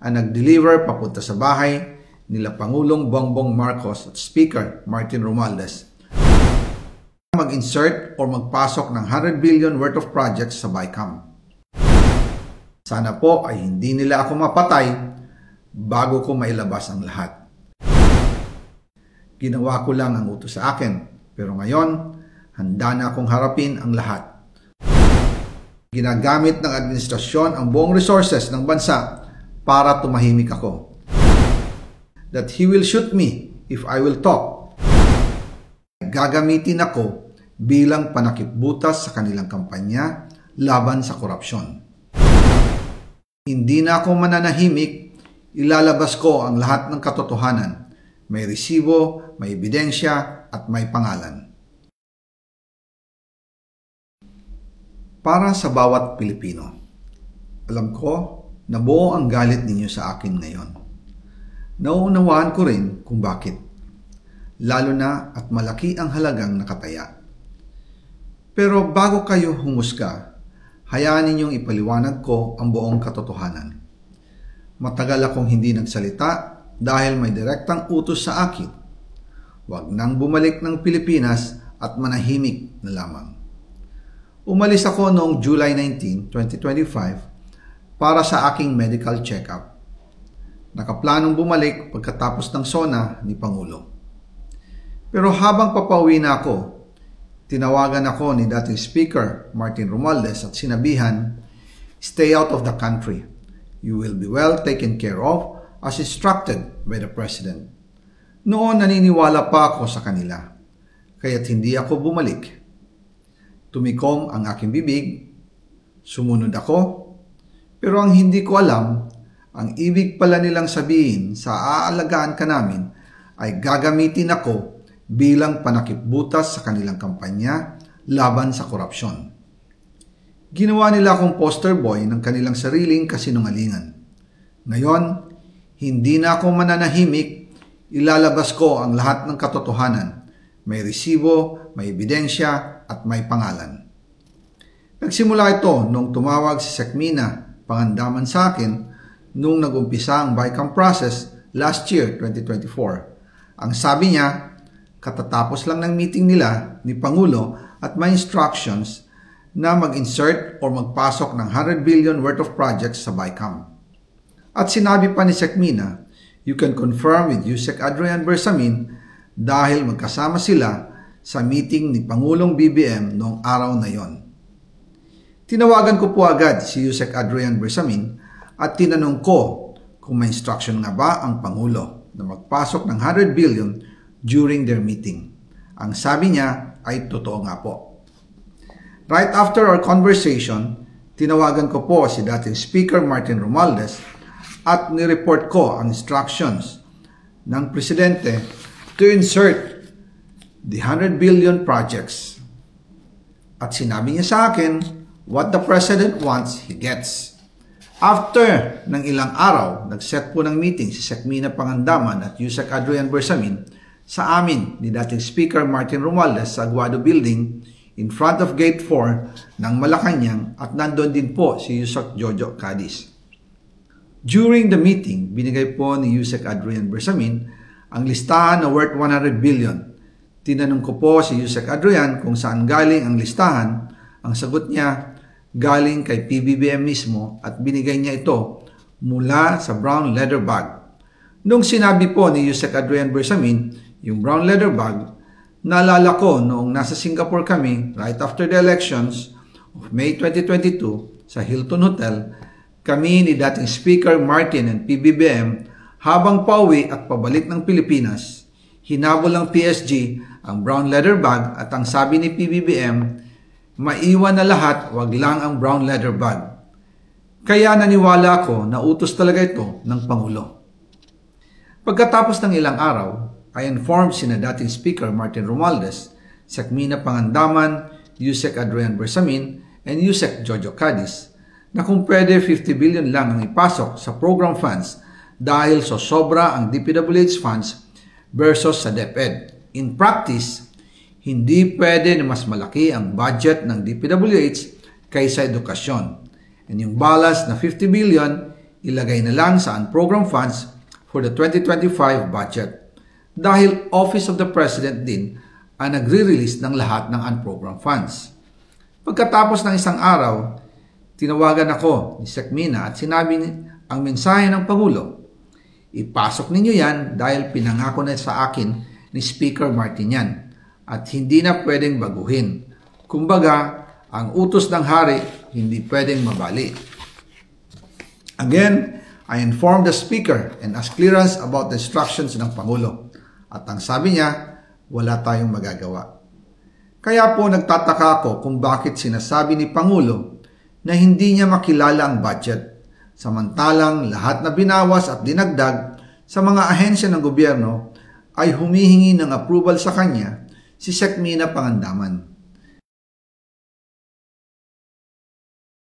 ang nag-deliver papunta sa bahay nila Pangulong Bongbong Marcos at Speaker Martin Romualdez mag-insert o magpasok ng 100 billion worth of projects sa BICAM. Sana po ay hindi nila ako mapatay bago ko mailabas ang lahat. Ginawa ko lang ang utos sa akin, pero ngayon, handa na akong harapin ang lahat. Ginagamit ng administrasyon ang buong resources ng bansa para tumahimik ako. That he will shoot me if I will talk. Gagamitin ako bilang panakipbutas sa kanilang kampanya laban sa korupsyon. Hindi na ako mananahimik, ilalabas ko ang lahat ng katotohanan. May resibo, may ebidensya, at may pangalan. Para sa bawat Pilipino, alam ko na buo ang galit ninyo sa akin ngayon. Nauunawaan ko rin kung bakit. Lalo na at malaki ang halagang nakataya. Pero bago kayo humusga, hayaan ninyong ipaliwanag ko ang buong katotohanan. Matagal akong hindi nagsalita dahil may direktang utos sa akin. Huwag nang bumalik ng Pilipinas at manahimik na lamang. Umalis ako noong July 19, 2025 para sa aking medical check-up. Nakaplanong bumalik pagkatapos ng SONA ni Pangulo. Pero habang papauwi na ako, tinawagan ako ni dating Speaker Martin Romualdez at sinabihan, "Stay out of the country. You will be well taken care of as instructed by the President." Noon naniniwala pa ako sa kanila, kaya't hindi ako bumalik. Tumikom ang aking bibig, sumunod ako, pero ang hindi ko alam, ang ibig pala nilang sabihin sa aalagaan ka namin ay gagamitin ako bilang panakipbutas sa kanilang kampanya laban sa korupsyon. Ginawa nila akong poster boy ng kanilang sariling kasinungalingan. Ngayon, hindi na ako mananahimik, ilalabas ko ang lahat ng katotohanan. May resibo, may ebidensya, at may pangalan. Nagsimula ito nung tumawag si Sekmina Pangandaman sa akin nung nag-umpisa ang BICAM process last year, 2024. Ang sabi niya, katatapos lang ng meeting nila ni Pangulo at may instructions na mag-insert o magpasok ng 100 billion worth of projects sa BICAM. At sinabi pa ni Sekmina, you can confirm with Yusek Adrian Bersamin dahil magkasama sila sa meeting ni Pangulong BBM noong araw na yon. Tinawagan ko po agad si Yusek Adrian Bersamin at tinanong ko kung may instruction nga ba ang Pangulo na magpasok ng 100 billion during their meeting. Ang sabi niya ay totoo nga po. Right after our conversation, tinawagan ko po si dating Speaker Martin Romualdez at nireport ko ang instructions ng Presidente to insert the 100 billion projects. At sinabi niya sa akin, what the President wants, he gets. After ng ilang araw, nag-set po ng meeting si Sekmina Pangandaman at Yusek Adrian Bersamin sa amin ni dating Speaker Martin Romualdez sa Aguado Building in front of Gate 4 ng Malacanang at nandun din po si Yusek Jojo Cadiz. During the meeting, binigay po ni Yusek Adrian Bersamin ang listahan na worth 100 billion. Tinanong ko po si Yusek Adrian kung saan galing ang listahan. Ang sagot niya, galing kay PBBM mismo at binigay niya ito mula sa brown leather bag. Nung sinabi po ni Yusek Adrian Bersamin yung brown leather bag, naalala ko noong nasa Singapore kami right after the elections of May 2022 sa Hilton Hotel, kami ni dating Speaker Martin and PBBM habang pauwi at pabalik ng Pilipinas, hinabol ng PSG ang brown leather bag at ang sabi ni PBBM, maiwan na lahat, wag lang ang brown leather bag. Kaya naniwala ako na utos talaga ito ng Pangulo. Pagkatapos ng ilang araw, I informed sina dating Speaker Martin Romualdez, Sekmina Pangandaman, Yusek Adrian Bersamin, and Yusek Jojo Cadiz na kung pwede 50 billion lang ang ipasok sa program funds dahil so sobra ang DPWH funds versus sa DepEd. In practice, hindi pwede na mas malaki ang budget ng DPWH kaysa edukasyon. And yung balance na 50 billion, ilagay na lang sa unprogrammed funds for the 2025 budget dahil Office of the President din ang nagre-release ng lahat ng unprogrammed funds. Pagkatapos ng isang araw, tinawagan ako ni Sec Mina at sinabi ang mensahe ng Pangulo. Ipasok ninyo yan dahil pinangako na sa akin ni Speaker Martin yan at hindi na pwedeng baguhin. Kumbaga, ang utos ng hari hindi pwedeng mabali. Again, I informed the Speaker and asked clearance about the instructions ng Pangulo. At ang sabi niya, wala tayong magagawa. Kaya po nagtataka ako kung bakit sinasabi ni Pangulo na hindi niya makilala ang budget, samantalang lahat na binawas at dinagdag sa mga ahensya ng gobyerno ay humihingi ng approval sa kanya si Sec Mina Pangandaman.